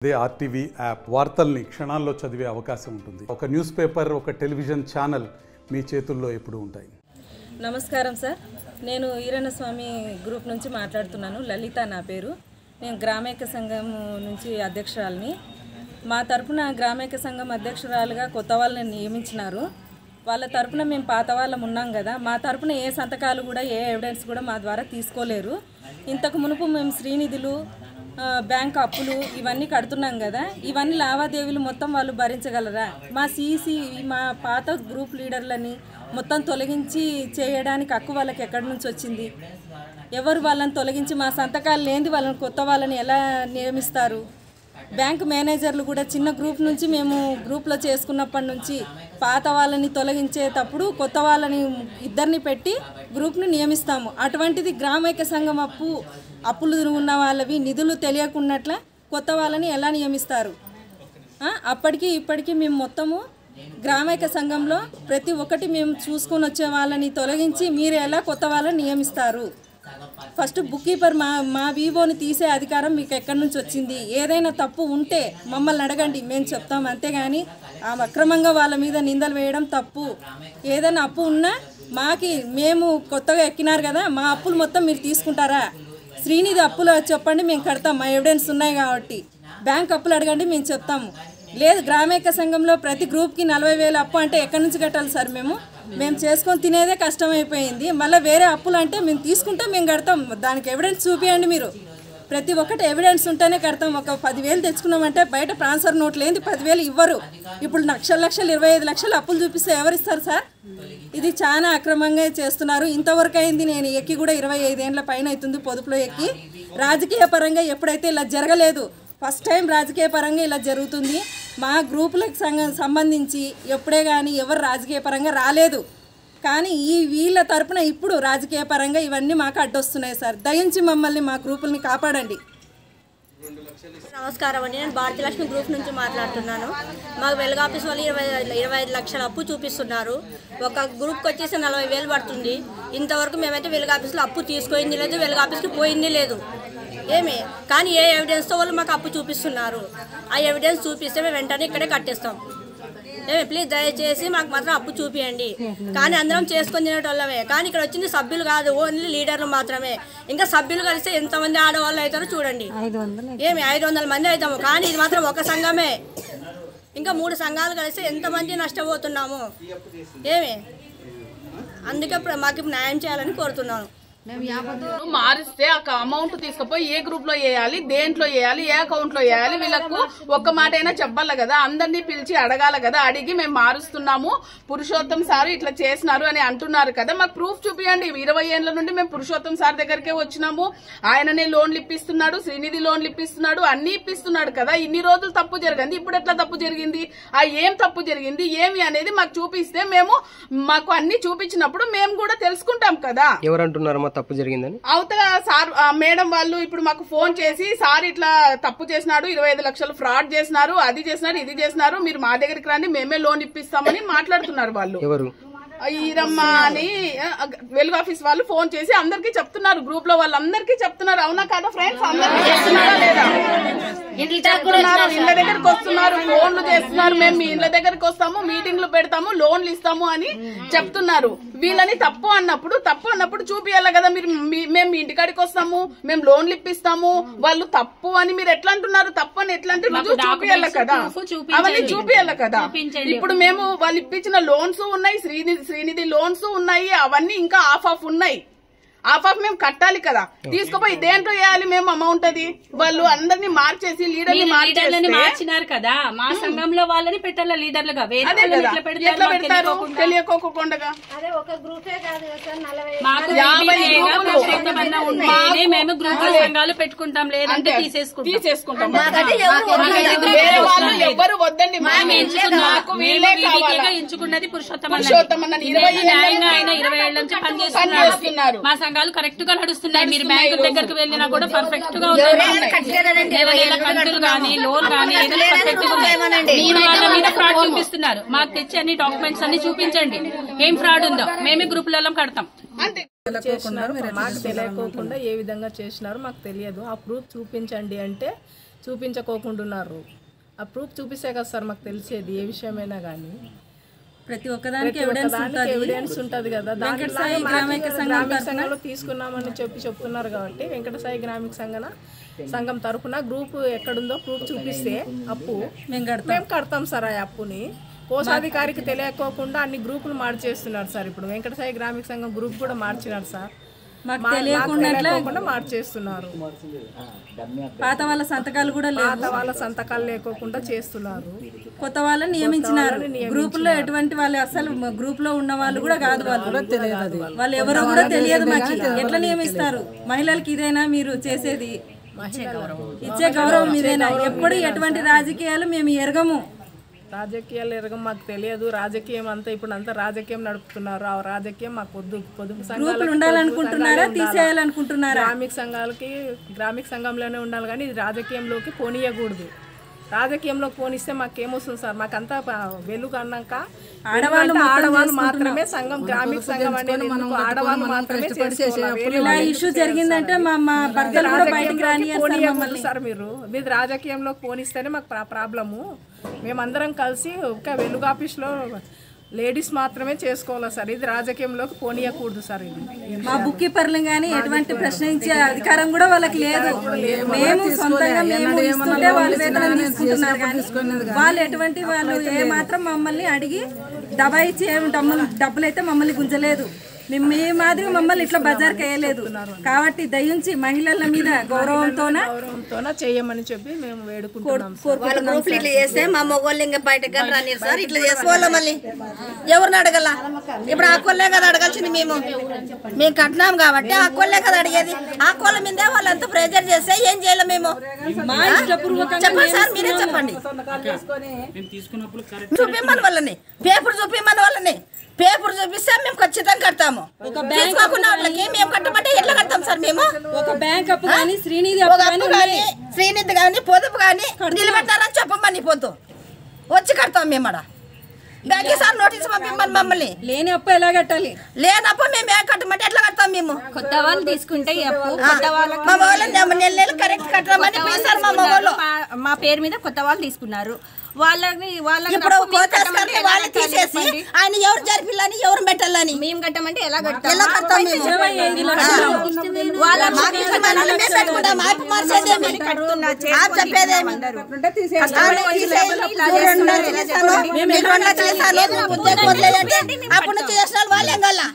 అదే RTV app వార్తల్ని క్షణాల్లో చదివే అవకాశం ఉంటుంది. ఒక న్యూస్ పేపర్, ఒక టెలివిజన్ ఛానల్ మీ చేతుల్లో ఎప్పుడూ ఉంటాయి. నమస్కారం సార్, నేను ఈరన్న స్వామి గ్రూప్ నుంచి మాట్లాడుతున్నాను. లలిత నా పేరు. నేను గ్రామైక్య సంఘం నుంచి అధ్యక్షురాలిని. మా తరపున గ్రామైక్య సంఘం అధ్యక్షురాలుగా కొత్త వాళ్ళని నియమించినారు. వాళ్ళ తరపున మేము పాత వాళ్ళం ఉన్నాం కదా, మా తరపున ఏ సంతకాలు కూడా ఏ ఎవిడెన్స్ కూడా మా ద్వారా తీసుకోలేరు. ఇంతకు మునుపు మేము శ్రీనిధులు, బ్యాంక్ అప్పులు ఇవన్నీ కడుతున్నాం కదా, ఇవన్నీ లావాదేవీలు మొత్తం వాళ్ళు భరించగలరా? మా సీసీ, మా పాత గ్రూప్ లీడర్లని మొత్తం తొలగించి చేయడానికి హక్కు వాళ్ళకి ఎక్కడి నుంచి వచ్చింది? ఎవరు వాళ్ళని తొలగించి మా సంతకాలు లేని వాళ్ళని కొత్త వాళ్ళని ఎలా నియమిస్తారు? బ్యాంక్ మేనేజర్లు కూడా చిన్న గ్రూప్ నుంచి మేము గ్రూప్లో చేసుకున్నప్పటి నుంచి పాత వాళ్ళని తొలగించేటప్పుడు కొత్త వాళ్ళని ఇద్దరిని పెట్టి గ్రూప్ని నియమిస్తాము. అటువంటిది గ్రామైక్య సంఘం అప్పులు ఉన్న వాళ్ళవి నిధులు తెలియకున్నట్ల కొత్త వాళ్ళని ఎలా నియమిస్తారు? అప్పటికి ఇప్పటికీ మేము మొత్తము గ్రామైక్య సంఘంలో ప్రతి ఒక్కటి మేము చూసుకొని వచ్చే వాళ్ళని తొలగించి మీరు ఎలా కొత్త వాళ్ళని నియమిస్తారు? ఫస్ట్ బుక్ కీపర్ మా వీవోని తీసే అధికారం మీకు ఎక్కడి నుంచి వచ్చింది? ఏదైనా తప్పు ఉంటే మమ్మల్ని అడగండి, మేము చెప్తాం. అంతేగాని అక్రమంగా వాళ్ళ మీద నిందలు వేయడం తప్పు. ఏదైనా అప్పు ఉన్నా మేము కొత్తగా ఎక్కినారు కదా, మా అప్పులు మొత్తం మీరు తీసుకుంటారా? శ్రీనిధి అప్పులు చెప్పండి, మేము కడతాం, మా ఎవిడెన్స్ ఉన్నాయి కాబట్టి. బ్యాంక్ అప్పులు అడగండి, మేము చెప్తాము. లేదు, గ్రామైక్య సంఘంలో ప్రతి గ్రూప్కి 40,000 అప్పు అంటే ఎక్కడి నుంచి కట్టాలి సార్? మేము చేసుకొని తినేదే కష్టమైపోయింది. మళ్ళీ వేరే అప్పులు అంటే మేము తీసుకుంటే మేము కడతాం. దానికి ఎవిడెన్స్ చూపించండి మీరు. ప్రతి ఒక్కటి ఎవిడెన్స్ ఉంటేనే కడతాం. ఒక 10,000 తెచ్చుకున్నామంటే బయట ట్రాన్స్ఫర్ నోట్ లేని 10,000 ఇవ్వరు. ఇప్పుడు లక్షలు 25 లక్షలు అప్పులు చూపిస్తే ఎవరిస్తారు సార్? ఇది చాలా అక్రమంగా చేస్తున్నారు. ఇంతవరకు అయింది, నేను ఎక్కి కూడా 25 ఏళ్ళ పైన అవుతుంది పొదుపులో ఎక్కి. రాజకీయ పరంగా ఎప్పుడైతే ఇలా జరగలేదు, ఫస్ట్ టైం రాజకీయ పరంగా ఇలా జరుగుతుంది. మా గ్రూపులకు సంబంధించి ఎప్పుడే కానీ ఎవరు రాజకీయ పరంగా రాలేదు. కానీ వీళ్ళ తరపున ఇప్పుడు రాజకీయ పరంగా ఇవన్నీ మాకు అడ్డొస్తున్నాయి సార్. దయించి మమ్మల్ని, మా గ్రూపుల్ని కాపాడండి. నమస్కారం అండి, నేను భారతీలక్ష్మి గ్రూప్ నుంచి మాట్లాడుతున్నాను. మాకు వెలుగు ఆఫీస్ వాళ్ళు 25 లక్షల అప్పు చూపిస్తున్నారు. ఒక గ్రూప్కి వచ్చేసి 40,000 పడుతుంది. ఇంతవరకు మేమైతే వెలుగు ఆఫీస్లో అప్పు తీసుకుంది లేదు, వెలుగు ఆఫీస్కి పోయింది లేదు. కానీ ఏ ఎవిడెన్స్తో వాళ్ళు మాకు అప్పు చూపిస్తున్నారు. ఆ ఎవిడెన్స్ చూపిస్తే మేము వెంటనే ఇక్కడే కట్టేస్తాం. ప్లీజ్ దయచేసి మాకు మాత్రం అప్పు చూపియండి. కానీ అందరం చేసుకొని తినేటోళ్ళమే. కానీ ఇక్కడ వచ్చింది సభ్యులు కాదు, ఓన్లీ లీడర్లు మాత్రమే. ఇంకా సభ్యులు కలిస్తే ఎంతమంది ఆడవాళ్ళు అవుతారో చూడండి. 500 మంది అవుతాము. కానీ ఇది మాత్రం ఒక సంఘమే. ఇంకా 3 సంఘాలు కలిస్తే ఎంతమంది నష్టపోతున్నాము. అందుకే మాకు న్యాయం చేయాలని కోరుతున్నాను. మారిస్తే ఆ అమౌంట్ తీసుకుపోయి ఏ గ్రూప్ లో వేయాలి, దేంట్లో వేయాలి, ఏ అకౌంట్ లో వేయాలి, వీళ్ళకు ఒక్క మాట అయినా చెప్పాలి కదా. అందరినీ పిలిచి అడగాల కదా. అడిగి మేము మారుస్తున్నాము, పురుషోత్తం సార్ ఇట్లా చేసినారు అని అంటున్నారు కదా, మాకు ప్రూఫ్ చూపియండి. 20 ఏళ్ల నుండి మేము పురుషోత్తం సార్ దగ్గరికే వచ్చినాము. ఆయననే లోన్లు ఇప్పిస్తున్నాడు, శ్రీనిధి లోన్లు ఇప్పిస్తున్నాడు, అన్ని ఇప్పిస్తున్నాడు కదా. ఇన్ని రోజులు తప్పు జరిగింది, ఇప్పుడు ఎట్లా తప్పు జరిగింది? ఏం తప్పు జరిగింది ఏమి అనేది మాకు చూపిస్తే మాకు అన్ని చూపించినప్పుడు మేము కూడా తెలుసుకుంటాం కదా. ఎవరంటున్నారు తప్పు జరిగిందని? అవతల సార్ మేడం వాళ్ళు ఇప్పుడు మాకు ఫోన్ చేసి, సార్ ఇట్లా తప్పు చేసినాడు, 25 లక్షలు ఫ్రాడ్ చేసినారు, అది చేసినారు, ఇది చేసినారు, మీరు మా దగ్గరికి రండి, మేమే లోన్ ఇప్పిస్తామని మాట్లాడుతున్నారు. వాళ్ళు ఎవరు? ఈరమ్మ అని వెలుగు ఆఫీస్ వాళ్ళు ఫోన్ చేసి అందరికి చెప్తున్నారు. గ్రూప్ లో వాళ్ళందరికీ చెప్తున్నారు. అవునా కాదా ఫ్రెండ్స్? అందరికీ చెప్తున్నారా లేదా? చెప్తున్నారు, ఇళ్ల దగ్గరకు వస్తున్నారు, ఫోన్లు చేస్తున్నారు. మేము మీ ఇళ్ల దగ్గరకు వస్తాము, మీటింగ్లు పెడతాము, లోన్లు ఇస్తాము అని చెప్తున్నారు. వీళ్ళని తప్పు అన్నప్పుడు చూపియాలి కదా. మేము మీ ఇంటికాడికి వస్తాము, మేము లోన్లు ఇప్పిస్తాము, వాళ్ళు తప్పు అని మీరు ఎట్లా అంటున్నారు? తప్పు అని ఎట్లా అంటే రుజువు చూపియాలి కదా, అవన్నీ చూపియాలి కదా. ఇప్పుడు మేము వాళ్ళు ఇప్పించిన లోన్స్ ఉన్నాయి, శ్రీనిధి లోన్స్ ఉన్నాయి, అవన్నీ ఇంకా ఆఫ్ ఉన్నాయి. ఆఫ్ మేము కట్టాలి కదా. తీసుకుపోయి దేంట్లో వేయాలి మేము అమౌంట్? అది వాళ్ళు అందరినీ మార్చేసి లీడర్ని మార్చినారు కదా. మా సంఘంలో వాళ్ళని పెట్టాల లీడర్లుగా. ఎట్లా పెడతారు తెలియకోకుండా? మేము గ్రూప్ సంఘాలు పెట్టుకుంటాం, లేదంటే తీసేసుకుంటాం. ఎవరు వద్దండి, ఎంచుకున్నది పురుషోత్తమ. న్యాయంగా ఆయన 20 ఏళ్ల నుంచి పనిచేస్తున్నారు. మా సంఘాలు కరెక్ట్ గా నడుస్తున్నాయి. మీరు బ్యాంకు దగ్గరకు వెళ్ళినా కూడా పర్ఫెక్ట్ గా కంతులు గానీ లోన్ గానీ వాళ్ళ మీద ఫ్రాడ్ చూపిస్తున్నారు. మాకు తెచ్చి అన్ని డాక్యుమెంట్స్ అన్ని చూపించండి, ఏం ఫ్రాడ్ ఉందో. మేమే గ్రూపులలో కడతాం. మాకు తెలియకోకుండా ఏ విధంగా చేసినారో మాకు తెలియదు. ఆ ప్రూఫ్ చూపించండి అంటే చూపించుకోకుంటున్నారు. ఆ ప్రూఫ్ చూపిస్తే కదా సార్ మాకు తెలిసేది ఏ విషయమైనా కానీ. ప్రతి ఒక్కదానికి ఎవిడెన్స్ ఉంటుంది కదా. గ్రామీణ సంఘంలో తీసుకున్నామని చెప్తున్నారు కాబట్టి వెంకటసాయి గ్రామీణ సంఘం తరఫున గ్రూప్ ఎక్కడుందో ప్రూఫ్ చూపిస్తే అప్పు మేము కడతాం సార్. ఆ అప్పుని కోశాధికారికి తెలియకోకుండా అన్ని గ్రూపులు మార్చేస్తున్నారు సార్. ఇప్పుడు వెంకటసాయి గ్రామీణ సంఘం గ్రూప్ కూడా మార్చినారు సార్. మాకు తెలియకుండా మార్చేస్తున్నారు. పాత వాళ్ళ సంతకాలు కూడా వాళ్ళ సంతకాలు లేకోకుండా చేస్తున్నారు. కొత్త వాళ్ళని నియమించినారు. గ్రూప్ లో ఎటువంటి వాళ్ళు అసలు గ్రూప్ లో ఉన్న వాళ్ళు కూడా కాదు. వాళ్ళు ఎవరో కూడా తెలియదు మాకు. ఎట్లా నియమిస్తారు? మహిళలకి ఇదేనా మీరు చేసేది? ఇచ్చే గౌరవం ఇదేనా? ఎప్పుడు ఎటువంటి రాజకీయాలు మేము ఎరగము. రాజకీయాలు ఎరగం, మాకు తెలియదు. రాజకీయం అంతా ఇప్పుడు అంతా రాజకీయం నడుపుతున్నారు. ఆ రాజకీయం మాకు వద్దు. పొదుపు సంఘాలు ఉండాలనుకుంటున్నారా, తీసేయాలనుకుంటున్నారా? గ్రామీణ సంఘంలోనే ఉండాలి కానీ ఇది రాజకీయంలోకి పోనీయకూడదు. రాజకీయంలోకి పోనిస్తే మాకేమొస్తుంది సార్? మాకంతా వెలుగు అన్నాక ఆడవాళ్ళు మాత్రమే సంఘం, గ్రామీణ సంఘం అనేది ఆడవాళ్ళు మాత్రమే ఇష్యూ జరిగిందంటే మా భర్తలు కూడా బయటికి రానియరు సార్. మీరు రాజకీయంలోకి పోనిస్తేనే మాకు ప్రాబ్లము. మేమందరం కలిసి ఒక వెలుగు ఆఫీస్లో లేడీస్ మాత్రమే చేసుకోవాలి సార్. ఇది రాజకీయంలోకి పోనీయకూడదు సార్. ఇది మా బుక్ కీపర్లు కానీ ఎటువంటి ప్రశ్నించే అధికారం కూడా వాళ్ళకి లేదు. మేము సొంతంగా మేము ఇస్తుంటే వాళ్ళు వేతనం తీసుకుంటున్నారు కానీ వాళ్ళు ఎటువంటి వాళ్ళు ఏ మాత్రం మమ్మల్ని అడిగి దబాయిచ్చి డబ్బులు అయితే మమ్మల్ని గుంజలేదు. మేము మీ మాదిరి మమ్మల్ని ఇట్లా బజార్కి వేయలేదు. కాబట్టి దయించి మహిళల మీద గౌరవంతోన చేయమని చెప్పి మేము వేడుకుంటున్నాం. ఇట్లా చేస్తే మా మొగోళ్ళు ఇంకా బయటకు రాని సార్. ఇట్లా చేసుకోవాలి. మళ్ళీ ఎవరిని అడగల? ఇప్పుడు ఆ కొల్లే కదా అడగాల్సింది. మేము కట్టినాం కాబట్టి ఆ కొల్లే కదా అడిగేది. ఆ కొల్ల మీదే వాళ్ళంతా ప్రెజర్ చేస్తే ఏం చేయాలి మేము? చెప్పండి సార్, మీరే చెప్పండి. చూపిమ్మని వాళ్ళని పేపర్ చూపిమ్మని వాళ్ళని పేపర్ చూపిస్తే మేము ఖచ్చితంగా కడతాము. తీసుకోకుండా వాళ్ళకి మేము కట్టమంటే ఎట్లా కడతాం సార్? మేము ఒక బ్యాంక్ అప్పు కానీ శ్రీనిధి కానీ పొదుపు కానీ నిలబెట్టారని చెప్పమని పొద్దు వచ్చి కడతాం మేము. బ్యాంక్ సార్ నోటీస్ పంపిమ్మని మమ్మల్ని. లేని అప్పు ఎలా కట్టాలి? లేనప్పు మేము ఏం కట్టమంటే ఎట్లా కడతాం? మేము కొత్త వాళ్ళు తీసుకుంటే మా వాళ్ళు నెల కరెక్ట్ కట్టమని సార్. మా వాళ్ళు మా పేరు మీద కొత్త వాళ్ళు తీసుకున్నారు. ఇప్పుడు వాళ్ళు తీసేసి ఆయన ఎవరు జరిపిల్లని ఎవరు పెట్టాలని మేము కట్టమంటే ఎలా కడతాం? అప్పుడు నుంచి చేసిన వాళ్ళేం కల్లా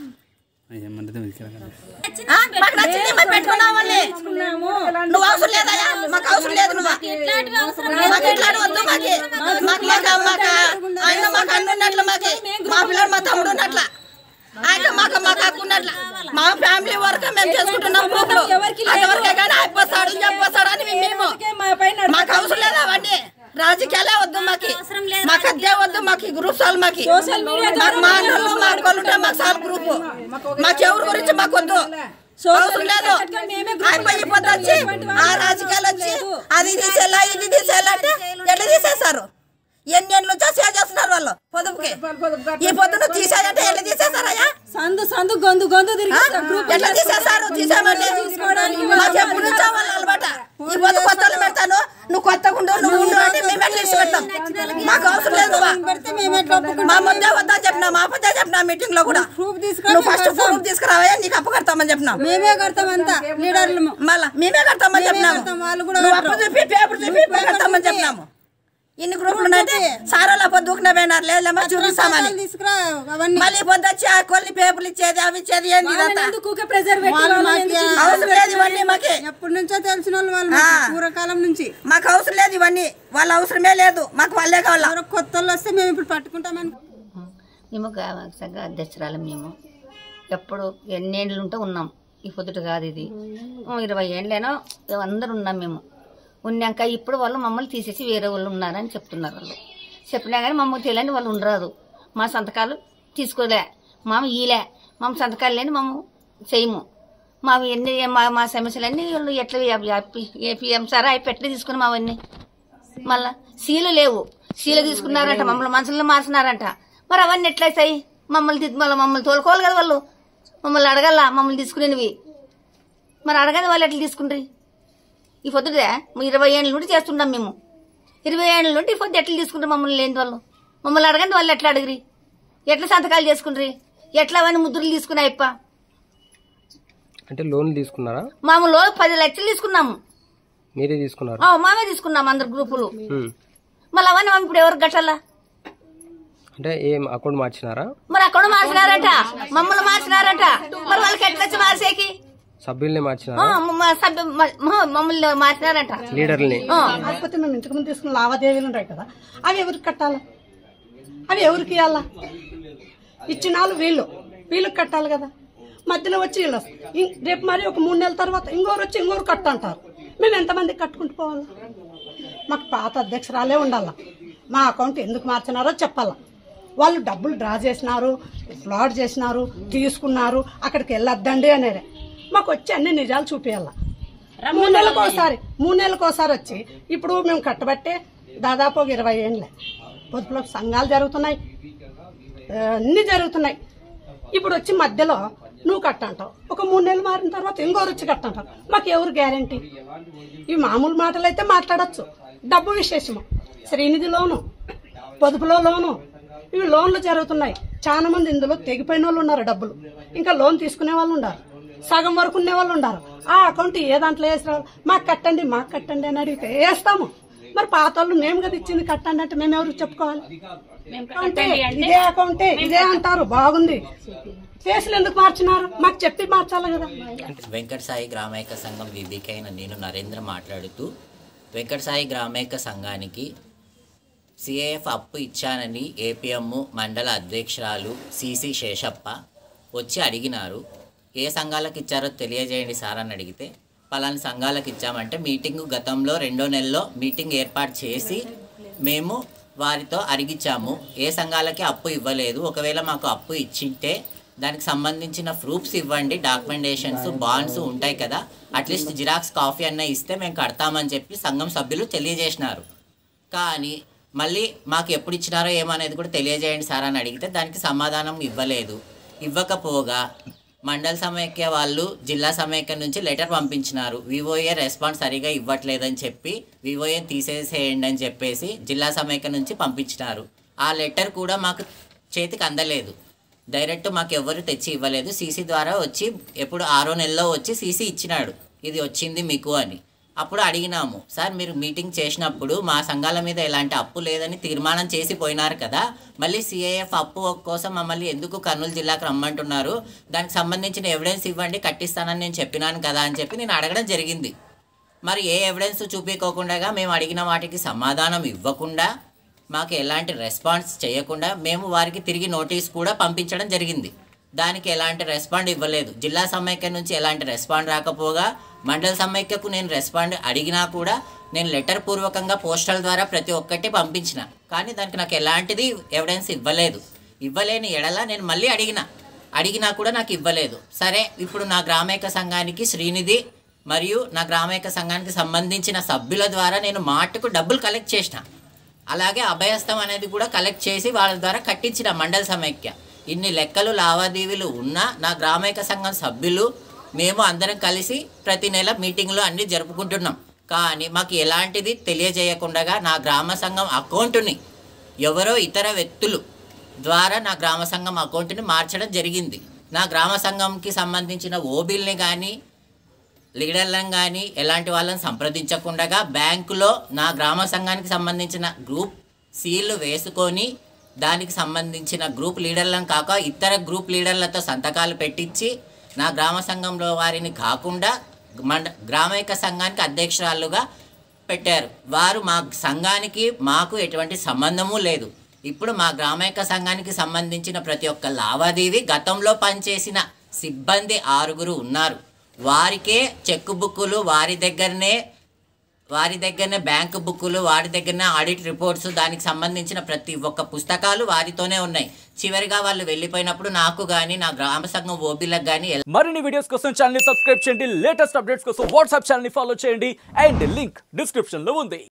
నువ్వు అవసరం లేదయా? మాకు అవసరం లేదు. మాకు ఇట్లాంటి వద్దు. ఆయన మాకు అన్ని ఉన్నట్లు, మా పిల్లలు మా తమ్ముడు ఉన్నట్ల, ఆయన మాకు అక్క ఉన్నట్ల, మా ఫ్యామిలీ వరకు మేము చేసుకుంటున్నాం. గ్రూపులు అంతవరకే కానీ అయిపోతాడు చెప్పొస్తాడు అని మేము. మాకు అవసరం లేదు అవన్నీ. రాజకీయాలే వద్దు మాకు అద్దే వద్దు. మాకు గ్రూప్స్ వాళ్ళు మాకు మా అన్నలు మా అక్కలు ఉంటే మాకు సార్ గ్రూప్. మాకు ఎవరి గురించి మాకు వద్దు. అవసరం లేదు. అయిపోయిపోతే వచ్చి ఆ రాజకీయాలు వచ్చి అది తీసేలా ఇది తీసేలా అంటే ఎట్లా తీసేస్తారు? ఎన్ని నుంచో సేవ్ చేస్తున్నారు వాళ్ళు పొదుపుకి. ఈ పొద్దున తీసేదంటే ఎట్లా తీసేస్తారయ్యా? సందు గొంతు ఎట్లా తీసేస్తారు? తీసేమంటే మాకు ఎప్పుడు నుంచో వాళ్ళు అలవాట. ఈ పొద్దు కొత్త వాళ్ళు పెడతాను, నువ్వు కొత్తగా ఉండు, నువ్వు ఉండు అంటే మేము ఎట్లా ఇచ్చి పెడతాం? మాకు అవసరం లేదు. మా ముందే వద్దని చెప్పినా, మా పొద్దే చెప్పినా మీటింగ్ లో కూడా. నువ్వు ఫస్ట్ ప్రూఫ్ తీసుకురావా, నీకు అప్పు కడతామని చెప్పినాం. మేమే కడతాం అంతా లీడర్లు. మళ్ళా మేమే కడతామని చెప్పినాము. నువ్వు అప్పు చూపి పేపర్ చూపి కడతామని చెప్పినాము. ఇన్ని గ్రూపులు ఉన్నాయంటే సారాల పొద్దు దూకిన పోయినారు. లేదమ్మా చూపిస్తామని మళ్ళీ పొద్దు వచ్చి ఆ కొన్ని పేపర్లు ఇచ్చేది అవి ఇచ్చేది ఏంది? అవసరం లేదు ఇవన్నీ. మాకు ఎప్పటి నుంచో తెలిసిన వాళ్ళు పూర్వకాలం నుంచి మాకు అవసరం లేదు ఇవన్నీ. వాళ్ళ అవసరమే లేదు. మాకు వాళ్ళే కావాలి. కొత్త వాళ్ళు వస్తే మేము ఇప్పుడు పట్టుకుంటామని. మేము సంఘ అధ్యక్షురాలు. మేము ఎప్పుడు ఎన్నేళ్ళు ఉంటే ఉన్నాం. ఈ పొద్దుట కాదు ఇది. 20 ఏళ్ళేనో అందరూ ఉన్నాం మేము. ఉన్నాక ఇప్పుడు వాళ్ళు మమ్మల్ని తీసేసి వేరే వాళ్ళు ఉన్నారని చెప్తున్నారు. వాళ్ళు చెప్పినా కానీ మమ్మల్ని తెలియని వాళ్ళు ఉండరాదు. మా సంతకాలు తీసుకోలే, ఈలే, మా సంతకాలు లేని మేము చేయము. ఎన్ని మా సమస్యలన్నీ వీళ్ళు ఎట్లా ఏపీఎంసారా అవి పెట్టలే తీసుకుని మావన్నీ. మళ్ళా సీలు లేవు, సీలు తీసుకున్నారంట, మమ్మల్ని మనుషులను మార్చినారంట. మరి అవన్నీ ఎట్లయితాయి? మమ్మల్ని తోలుకోవాలి కదా వాళ్ళు. మమ్మల్ని అడగల మమ్మల్ని తీసుకునేవి. మరి అడగని వాళ్ళు ఎట్లా తీసుకుంటారు? ఈ పొద్దుటే 20 ఏళ్ళ నుండి చేస్తున్నాం మేము. 20 ఏళ్ళ నుండి ఈ పొద్దు ఎట్లా తీసుకుంటారు మమ్మల్ని లేని వాళ్ళు? మమ్మల్ని అడగండి, వాళ్ళు ఎట్లా అడిగిరి, ఎట్లా సంతకాలు చేసుకుంటారు, ఎట్లా అవన్నీ ముద్రలు తీసుకున్నా ఇప్ప. అంటే లోన్లు తీసుకున్నారా? మామూలు 10 లక్షలు తీసుకున్నాము. మీరే తీసుకున్నారు? మామే తీసుకున్నాము అందరు గ్రూపులు. మళ్ళీ అవన్నీ మేము ఇప్పుడు ఎవరికి కట్టాలా? అంటే ఏం అకౌంట్ మార్చినారా? మరి అకౌంట్ మార్చినారట, మమ్మల్ని మార్చినారట. మరి వాళ్ళకి ఎట్లా వచ్చి మార్చేకి? సభ్యుల్ని మార్చినారా? మమ్మల్ని మార్చినారట, లీడర్ని. కాకపోతే మేము ఇంతకు ముందు తీసుకున్న లావాదేవీలు ఉంటాయి కదా, అవి ఎవరికి కట్టాలా? అవి ఎవరికి ఇవ్వాలా? ఇచ్చిన వాళ్ళు వీళ్ళకి కట్టాలి కదా. మధ్యలో వచ్చి వీళ్ళు రేపు మరి ఒక 3 నెలల తర్వాత ఇంకోరు వచ్చి ఇంకోరు కట్టంటారు. మేము ఎంతమందికి కట్టుకుంటూ పోవాలా? మాకు పాత అధ్యక్షురాలే ఉండాలా. మా అకౌంట్ ఎందుకు మార్చినారో చెప్పాలా. వాళ్ళు డబ్బులు డ్రా చేసినారు, ఫ్రాడ్ చేసినారు, తీసుకున్నారు, అక్కడికి వెళ్ళొద్దండి అనేది మాకు వచ్చి అన్ని నిజాలు చూపించాల. 3 నెలలకు ఒకసారి వచ్చి ఇప్పుడు మేము కట్టబట్టే దాదాపు 20 ఏళ్ళే పొదుపులో సంఘాలు జరుగుతున్నాయి, అన్ని జరుగుతున్నాయి. ఇప్పుడు వచ్చి మధ్యలో నువ్వు కట్టంటావు, ఒక 3 నెలలు మారిన తర్వాత ఇంకోరు వచ్చి కట్టంటావు. మాకు ఎవరు గ్యారంటీ? ఇవి మామూలు మాటలు అయితే మాట్లాడచ్చు, డబ్బు విశేషము. శ్రీనిధి లోను, పొదుపులో లోను, ఇవి లోన్లు జరుగుతున్నాయి. చాలా మంది ఇందులో తెగిపోయిన వాళ్ళు ఉన్నారు, డబ్బులు ఇంకా లోన్ తీసుకునే వాళ్ళు ఉన్నారు, సగం వరకు ఉండే వాళ్ళు ఉన్నారు. ఆ అకౌంట్ ఏ దాంట్లో వేసిన మాకు కట్టండి అని అడిగితే వేస్తాము. మరి పాత వాళ్ళు మేము కదా ఇచ్చింది కట్టండి అంటే మేము ఎవరికి చెప్పుకోవాలి? ఇదే అకౌంటే ఇదే అంటారు, బాగుంది, ఫేసులు ఎందుకు మార్చినారు? మాకు చెప్పి మార్చాలి కదా. వెంకట సాయి గ్రామైక సంఘం విబికే అయిన నేను నరేంద్ర మాట్లాడుతూ, వెంకట సాయి గ్రామైక సంఘానికి సిఐఎఫ్ అప్పు ఇచ్చానని ఏపీఎం మండల అధ్యక్షురాలు సిసి శేషప్ప వచ్చి అడిగినారు. ఏ సంఘాలకు ఇచ్చారో తెలియజేయండి సార్ అని అడిగితే, పలాని సంఘాలకు ఇచ్చామంటే మీటింగు గతంలో 2వ నెలలో మీటింగ్ ఏర్పాటు చేసి మేము వారితో అడిగిచ్చాము. ఏ సంఘాలకి అప్పు ఇవ్వలేదు, ఒకవేళ మాకు అప్పు ఇచ్చింటే దానికి సంబంధించిన ప్రూఫ్స్ ఇవ్వండి, డాక్యుమెంటేషన్స్, బాండ్స్ ఉంటాయి కదా, అట్లీస్ట్ జిరాక్స్ కాపీ అన్న ఇస్తే మేము కడతామని చెప్పి సంఘం సభ్యులు తెలియజేసినారు. కానీ మళ్ళీ మాకు ఎప్పుడు ఇచ్చినారో ఏమనేది కూడా తెలియజేయండి సార్ అని అడిగితే దానికి సమాధానం ఇవ్వలేదు. ఇవ్వకపోగా మండల సమైక్య వాళ్ళు జిల్లా సమైక్య నుంచి లెటర్ పంపించినారు. వివోఏ రెస్పాన్స్ సరిగా ఇవ్వట్లేదని చెప్పి వివోఏ తీసేసేయండి అని చెప్పేసి జిల్లా సమైక్య నుంచి పంపించినారు. ఆ లెటర్ కూడా మాకు చేతికి అందలేదు, డైరెక్ట్ మాకు ఎవరు తెచ్చి ఇవ్వలేదు. సీసీ ద్వారా వచ్చి ఎప్పుడు 6వ నెలలో వచ్చి సీసీ ఇచ్చినాడు, ఇది వచ్చింది మీకు అని. అప్పుడు అడిగినాము, సార్ మీరు మీటింగ్ చేసినప్పుడు మా సంఘాల మీద ఎలాంటి అప్పు లేదని తీర్మానం చేసి పోయినారు కదా, మళ్ళీ సిఐఎఫ్ అప్పు కోసం మమ్మల్ని ఎందుకు కర్నూలు జిల్లాకు రమ్మంటున్నారు, దానికి సంబంధించిన ఎవిడెన్స్ ఇవ్వండి కట్టిస్తానని నేను చెప్పినాను కదా అని చెప్పి నేను అడగడం జరిగింది. మరి ఏ ఎవిడెన్స్ చూపించుకోకుండా మేము అడిగిన వాటికి సమాధానం ఇవ్వకుండా, మాకు ఎలాంటి రెస్పాన్స్ చేయకుండా మేము వారికి తిరిగి నోటీస్ కూడా పంపించడం జరిగింది. దానికి ఎలాంటి రెస్పాండ్ ఇవ్వలేదు. జిల్లా సమైక్య నుంచి ఎలాంటి రెస్పాండ్ రాకపోగా మండల సమైక్యకు నేను రెస్పాండ్ అడిగినా కూడా నేను లెటర్ పూర్వకంగా పోస్టల్ ద్వారా ప్రతి ఒక్కటి పంపించిన, కానీ దానికి నాకు ఎలాంటిది ఎవిడెన్స్ ఇవ్వలేదు. ఇవ్వలేని ఎడల నేను మళ్ళీ అడిగినా కూడా నాకు ఇవ్వలేదు. సరే, ఇప్పుడు నా గ్రామైక సంఘానికి శ్రీనిధి మరియు నా గ్రామైక సంఘానికి సంబంధించిన సభ్యుల ద్వారా నేను మాటకు డబ్బులు కలెక్ట్ చేసిన, అలాగే అభయస్థం అనేది కూడా కలెక్ట్ చేసి వాళ్ళ ద్వారా కట్టించిన మండల సమైక్య. ఇన్ని లెక్కలు లావాదేవీలు ఉన్నా నా గ్రామైక సంఘం సభ్యులు మేము అందరం కలిసి ప్రతి నెల మీటింగ్లో అన్నీ జరుపుకుంటున్నాం. కానీ మాకు ఎలాంటిది తెలియజేయకుండా నా గ్రామ సంఘం అకౌంటుని ఎవరో ఇతర వ్యక్తులు ద్వారా నా గ్రామ సంఘం అకౌంట్ని మార్చడం జరిగింది. నా గ్రామ సంఘంకి సంబంధించిన ఓబీల్ని కానీ లీడర్లను కానీ ఎలాంటి వాళ్ళని సంప్రదించకుండా బ్యాంకులో నా గ్రామ సంఘానికి సంబంధించిన గ్రూప్ సీళ్లు వేసుకొని దానికి సంబంధించిన గ్రూప్ లీడర్లను కాక ఇతర గ్రూప్ లీడర్లతో సంతకాలు పెట్టించి నా గ్రామ సంఘంలో వారిని కాకుండా గ్రామైక సంఘానికి అధ్యక్షురాలుగా పెట్టారు. వారు మా సంఘానికి మాకు ఎటువంటి సంబంధము లేదు. ఇప్పుడు మా గ్రామైక సంఘానికి సంబంధించిన ప్రతి ఒక్క లావాదేవీ గతంలో పనిచేసిన సిబ్బంది 6గురు ఉన్నారు. వారికే చెక్ బుక్కులు వారి దగ్గరనే బ్యాంకు బుక్కులు, వారి దగ్గరనే ఆడిట్ రిపోర్ట్స్, దానికి సంబంధించిన ప్రతి ఒక్క పుస్తకాలు వారితోనే ఉన్నాయి. చివరిగా వాళ్ళు వెళ్ళిపోయినప్పుడు నాకు కానీ నా గ్రామ సంఘం ఓబీలకు కానీ మరిన్ని వీడియోస్ కోసం ఛానల్ ని సబ్స్క్రైబ్ చేయండి, లేటెస్ట్ అప్డేట్స్ కోసం వాట్సాప్ ఛానల్ ని ఫాలో చేయండి అండ్ లింక్ డిస్క్రిప్షన్ లో ఉంది.